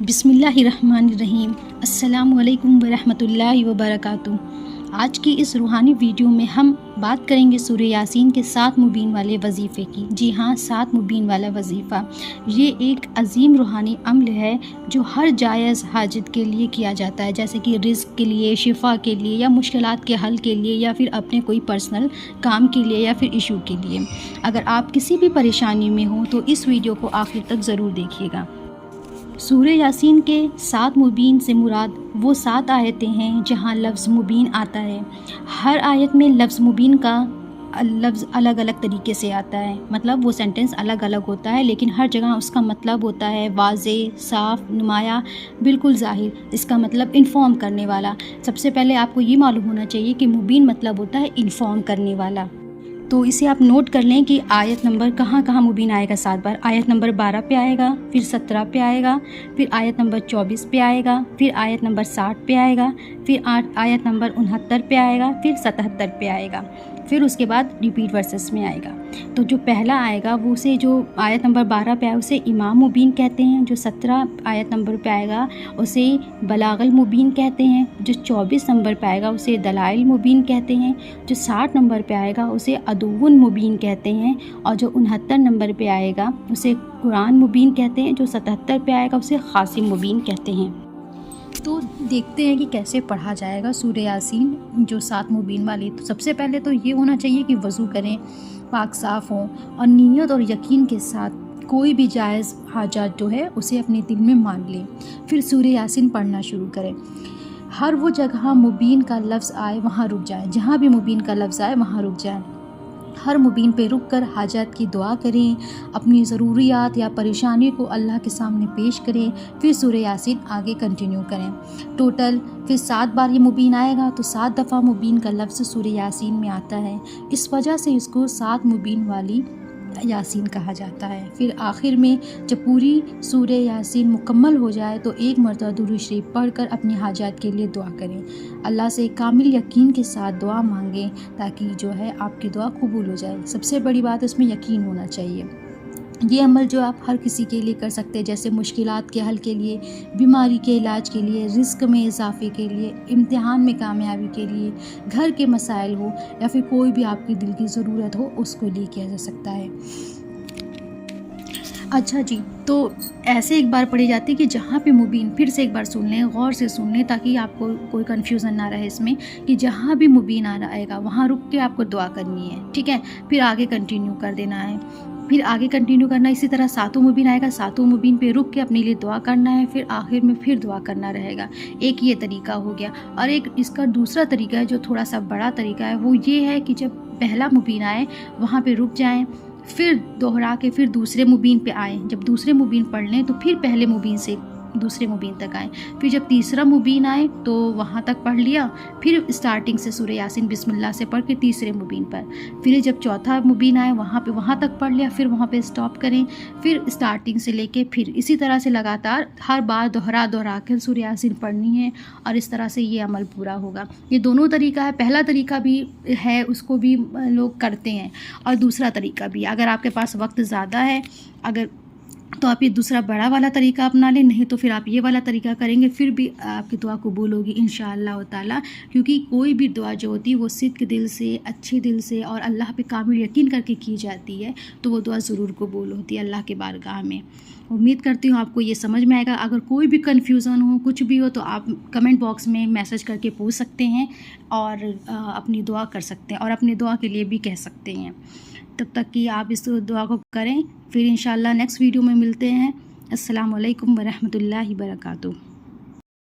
بسم اللہ الرحمن الرحیم۔ السلام علیکم ورحمۃ اللہ وبرکاتہ۔ آج کی اس روحانی ویڈیو میں ہم بات کریں گے سورہ یاسین کے 7 مبین والے وظیفے کی۔ جی ہاں، 7 مبین والا وظیفہ یہ ایک عظیم روحانی عمل ہے جو ہر جائز حاجت کے لیے کیا جاتا ہے، جیسے کہ رزق کے لیے، شفا کے لیے، یا مشکلات کے حل کے لیے، یا پھر اپنے کوئی پرسنل کام کے لیے، یا پھر ایشو کے لیے۔ اگر آپ کسی بھی پریشانی میں ہوں تو اس ویڈیو کو آخر تک ضرور دیکھیے گا۔ سورہ یاسین کے 7 مبین سے مراد وہ 7 آیتیں ہیں جہاں لفظ مبین آتا ہے۔ ہر آیت میں لفظ مبین کا لفظ الگ الگ طریقے سے آتا ہے، مطلب وہ سینٹنس الگ الگ ہوتا ہے، لیکن ہر جگہ اس کا مطلب ہوتا ہے واضح، صاف، نمایاں، بالکل ظاہر۔ اس کا مطلب انفارم کرنے والا۔ سب سے پہلے آپ کو یہ معلوم ہونا چاہیے کہ مبین مطلب ہوتا ہے انفارم کرنے والا۔ تو اسے آپ نوٹ کر لیں کہ آیت نمبر کہاں کہاں مبین آئے گا 7 بار۔ آیت نمبر 12 پہ آئے گا، پھر 17 پہ آئے گا، پھر آیت نمبر 24 پہ آئے گا، پھر آیت نمبر 60 پہ آئے گا، پھر آیت نمبر 69 پہ آئے گا، پھر 77 پہ آئے گا، پھر اس کے بعد ریپیٹ ورسز میں آئے گا۔ تو جو پہلا آئے گا وہ اسے جو آیت نمبر 12 پہ آئے اسے امام مبین کہتے ہیں، جو 17 آیت نمبر پہ آئے گا اسے بلاغ المبین کہتے ہیں، جو 24 نمبر پہ آئے گا اسے دلائل مبین کہتے ہیں، جو 60 نمبر پہ آئے گا اسے عدوٌ مبین کہتے ہیں، اور جو 69 نمبر پہ آئے گا اسے قرآن مبین کہتے ہیں، جو 77 پہ آئے گا اسے قاسم مبین کہتے ہیں۔ تو دیکھتے ہیں کہ کیسے پڑھا جائے گا سورہ یاسین جو 7 مبین والی۔ تو سب سے پہلے تو یہ ہونا چاہیے کہ وضو کریں، پاک صاف ہوں، اور نیت اور یقین کے ساتھ کوئی بھی جائز حاجات جو ہے اسے اپنے دل میں مان لیں، پھر سورہ یاسین پڑھنا شروع کریں۔ ہر وہ جگہ مبین کا لفظ آئے وہاں رک جائیں، جہاں بھی مبین کا لفظ آئے وہاں رک جائیں۔ ہر مبین پہ رک کر حاجات کی دعا کریں، اپنی ضروریات یا پریشانی کو اللہ کے سامنے پیش کریں، پھر سورہ یاسین آگے کنٹینیو کریں۔ ٹوٹل پھر 7 بار یہ مبین آئے گا تو 7 دفعہ مبین کا لفظ سورہ یاسین میں آتا ہے، اس وجہ سے اس کو 7 مبین والی یاسین کہا جاتا ہے۔ پھر آخر میں جب پوری سورہ یاسین مکمل ہو جائے تو ایک مرتبہ درود شریف پڑھ کر اپنی حاجات کے لیے دعا کریں، اللہ سے کامل یقین کے ساتھ دعا مانگیں تاکہ جو ہے آپ کی دعا قبول ہو جائے۔ سب سے بڑی بات اس میں یقین ہونا چاہیے۔ یہ عمل جو آپ ہر کسی کے لیے کر سکتے ہیں، جیسے مشکلات کے حل کے لیے، بیماری کے علاج کے لیے، رزق میں اضافے کے لیے، امتحان میں کامیابی کے لیے، گھر کے مسائل ہو، یا پھر کوئی بھی آپ کی دل کی ضرورت ہو اس کو لیے کیا جا سکتا ہے۔ اچھا جی، تو ایسے ایک بار پڑھی جاتی ہے کہ جہاں پہ مبین، پھر سے ایک بار سن لیں، غور سے سن لیں تاکہ آپ کو کوئی کنفیوژن نہ رہے اس میں، کہ جہاں بھی مبین آئے گا وہاں رک کے آپ کو دعا کرنی ہے، ٹھیک ہے؟ پھر آگے کنٹینیو کر دینا ہے، پھر آگے کنٹینیو کرنا ہے۔ اسی طرح 7 مبین آئے گا، 7 مبین پہ رک کے اپنے لیے دعا کرنا ہے، پھر آخر میں پھر دعا کرنا رہے گا۔ ایک یہ طریقہ ہو گیا، اور ایک اس کا دوسرا طریقہ ہے جو تھوڑا سا بڑا طریقہ ہے، وہ یہ ہے کہ جب پہلا مبین آئے وہاں پہ رک جائیں، پھر دوہرا کے پھر دوسرے مبین پہ آئیں، جب دوسرے مبین پڑھ لیں تو پھر پہلے مبین سے دوسرے مبین تک آئیں، پھر جب تیسرا مبین آئے تو وہاں تک پڑھ لیا، پھر اسٹارٹنگ سے سورہ یاسین بسم اللہ سے پڑھ کے تیسرے مبین پر، پھر جب چوتھا مبین آئے وہاں تک پڑھ لیا، پھر وہاں پہ اسٹاپ کریں، پھر اسٹارٹنگ سے لے کے پھر اسی طرح سے لگاتار ہر بار دوہرا کے سورہ یاسین پڑھنی ہے، اور اس طرح سے یہ عمل پورا ہوگا۔ یہ دونوں طریقہ ہے، پہلا طریقہ بھی ہے اس کو بھی لوگ کرتے ہیں، اور دوسرا طریقہ بھی۔ اگر آپ کے پاس وقت زیادہ ہے تو آپ یہ دوسرا بڑا والا طریقہ اپنا لیں، نہیں تو پھر آپ یہ والا طریقہ کریں گے، پھر بھی آپ کی دعا قبول ہوگی انشاءاللہ تعالیٰ، کیونکہ کوئی بھی دعا جو ہوتی ہے وہ صدق دل سے، اچھے دل سے اور اللہ پہ کامل یقین کر کے کی جاتی ہے، تو وہ دعا ضرور قبول ہوتی ہے اللہ کے بارگاہ میں۔ امید کرتی ہوں آپ کو یہ سمجھ میں آئے گا۔ اگر کوئی بھی کنفیوژن ہو، کچھ بھی ہو، تو آپ کمنٹ باکس میں میسج کر کے پوچھ سکتے ہیں، اور اپنی دعا کر سکتے ہیں، اور اپنی دعا کے لیے بھی کہہ سکتے ہیں۔ تب تک کہ آپ اس دعا کو کریں، پھر انشاءاللہ نیکسٹ ویڈیو میں ملتے ہیں۔ السلام علیکم ورحمۃ اللہ وبرکاتہ۔